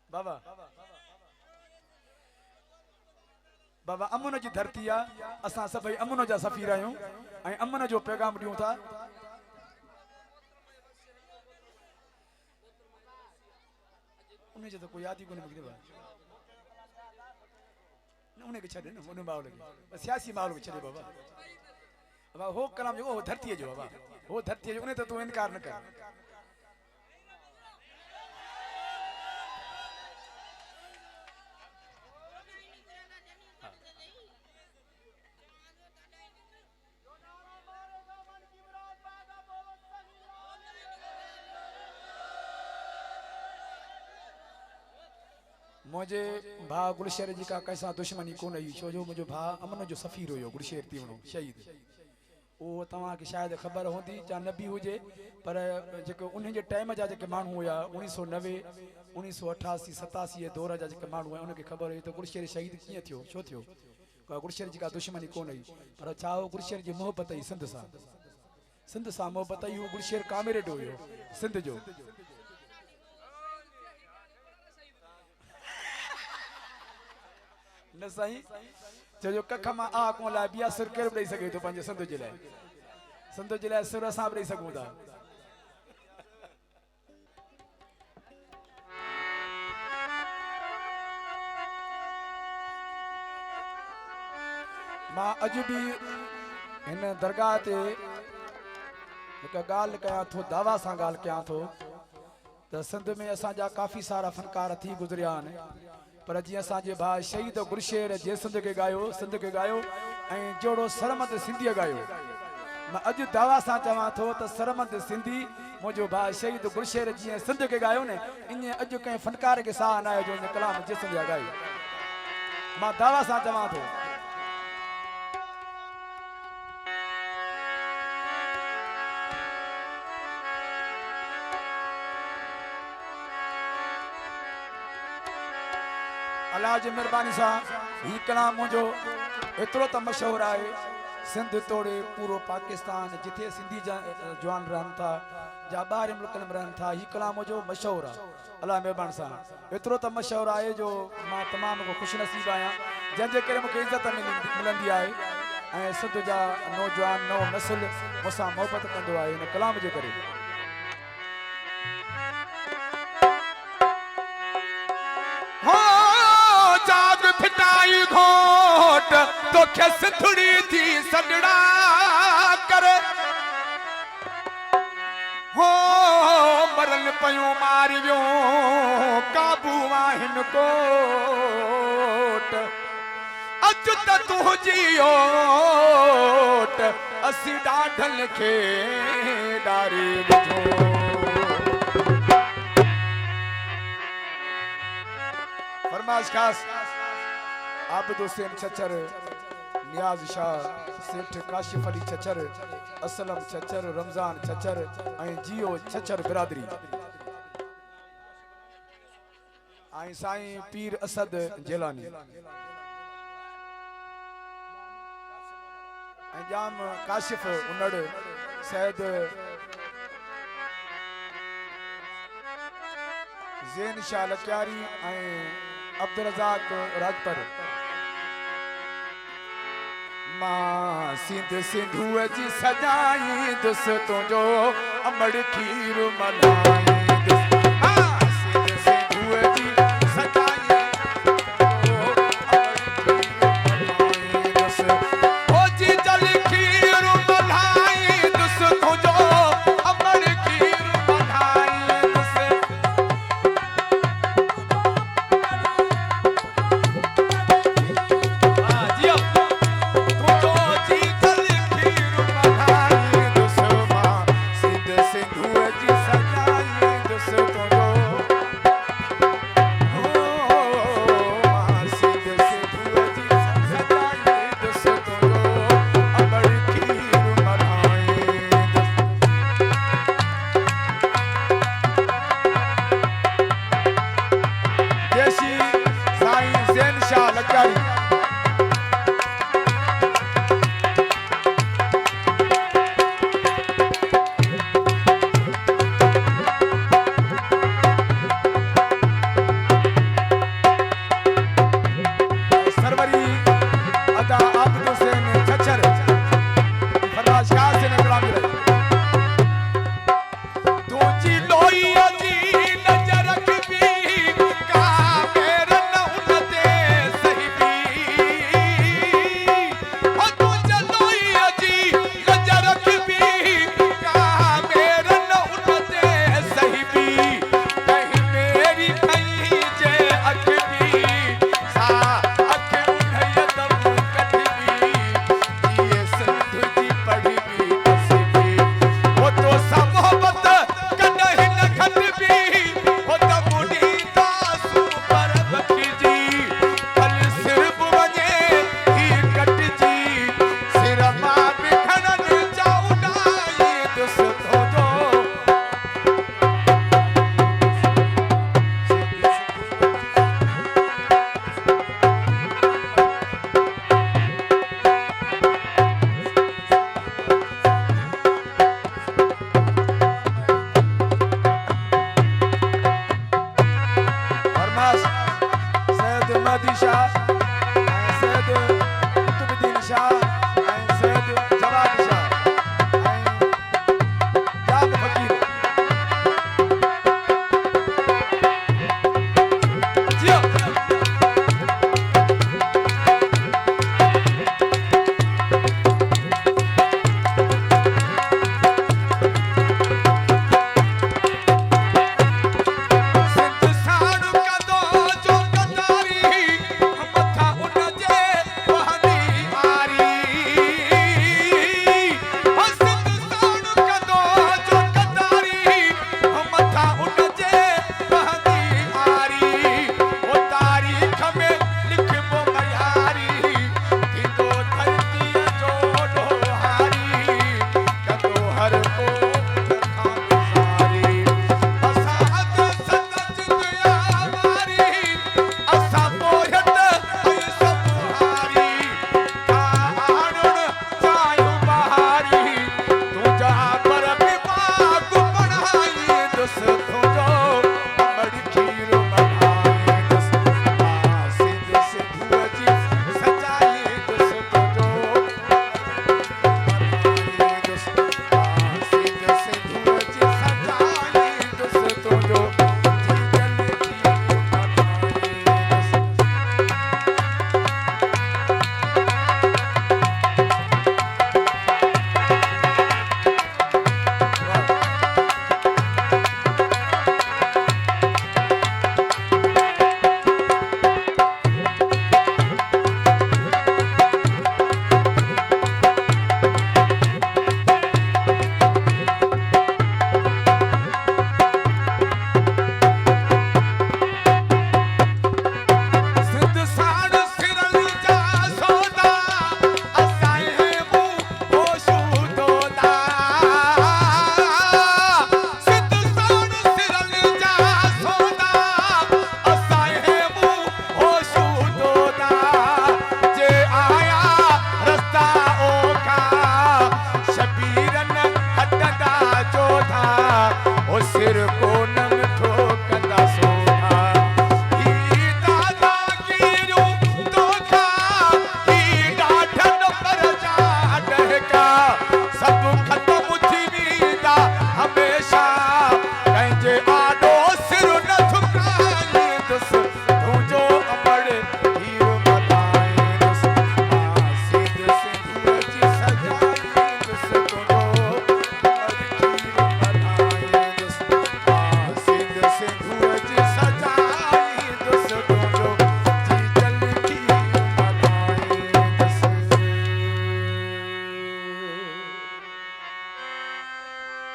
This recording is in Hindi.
बाबा बाबा अमन जी धरती आ असां सभई अमन जा सफ़ीर आहियूं ऐं अमन जो पैगाम ॾियूं था। उन जो तो कोई याद ही कोन्हे मूंखे उन खे छॾे न उन माहौल खे सियासी माहौल खे छॾे बाबा। बाबा हो कलाम जो हो धरतीअ जो बाबा हो धरतीअ जो उन ते तूं इनकार न कर। मुझे भा गुलशेर जी का कैसा दुश्मनी को नहीं छो जो मुझो भा अमन जो सफ़ीर हो गुलशेर तीवणो शहीद वो तवा के शायद खबर होंदी चा नबी हुजे पर जेको उन जे टाइम जा जेके मानू हुया 1990 1988 87 दौर जा जेके मानू हुया उनके खबर हुई तो गुलशेर शहीद किए थियो छो थियो गुलशेर जी का दुश्मनी को नहीं पर चाहो गुलशेर जी मोहब्बत ही सिंध सा मोहब्बत ही गुलशेर कामेरेड हुयो सिंध जो। न साईं जो कख मां आ को ला बिया सुर केर ॾेई सघे थो पंहिंजे संत जे लाइ सुर असां बि ॾेई सघूं था। मां अॼु बि हिन दरगाह ते हिकु ॻाल्हि कयां थो दावा सां ॻाल्हि कयां थो त सिंध में असांजा काफ़ी सारा फनकार थी गुज़रिया आहिनि पर जी असांजे भाउ शहीद गुलशेर जे सिंध के गायो ऐं जोड़ो सरमद सिंधी गायो। मां अॼु दावा सां चवां थो त सरमद सिंधी मुंहिंजो भाउ शहीद गुलशेर जीअं सिंध के गायो न ईअं अॼु कंहिं फनकार खे साह न आयो जो इन कलाम जे सिंध जा गायो। मां दावा सां चवां थो अल्लाह जी मेहरबानी से ही कलाम मुझो एतरो त मशहूर है सिंध तोड़े पूरो पाकिस्तान जिथे सिंधी जवान रहन था जा बाहर मुल्कन में रहन था ही कलाम मुझो मशहूर है। अल्लाह मेहरबानी से एतरो त मशहूर है जो मां तमाम को खुश नसीब आया जंहिंजे करे मूंखे इज्जत मिलंदी है ऐं सिंध जा नौजवान नओ नस्ल मूंसां मोहब्बत कंदो आहे इन कलाम जे करे। फिटाई घोट तो सिंधड़ी थी सजड़ा करे हो मरन पयूं मारियो काबू आहिन कोट अज त तू जियोट असी ॾाढनि खे ॾारी फरमाइश खास आबिद हुसैन छचर नियाज शाह सेठ काशिफ अली छचर असलम छचर रमजान छचर ऐं जियो छचर बिरादरी ऐं साईं पीर असद जेलानी ऐं जाम काशिफ उनड़ सैद ज़ैन शाह लकियारी ऐं अब्दुल रज़ाक राजपर मां सिंधुअ जी सजाई दुस तुंहिंजो अमड़ खीर मल्हाई जी सजाई शाबाश सैयद महदी शाह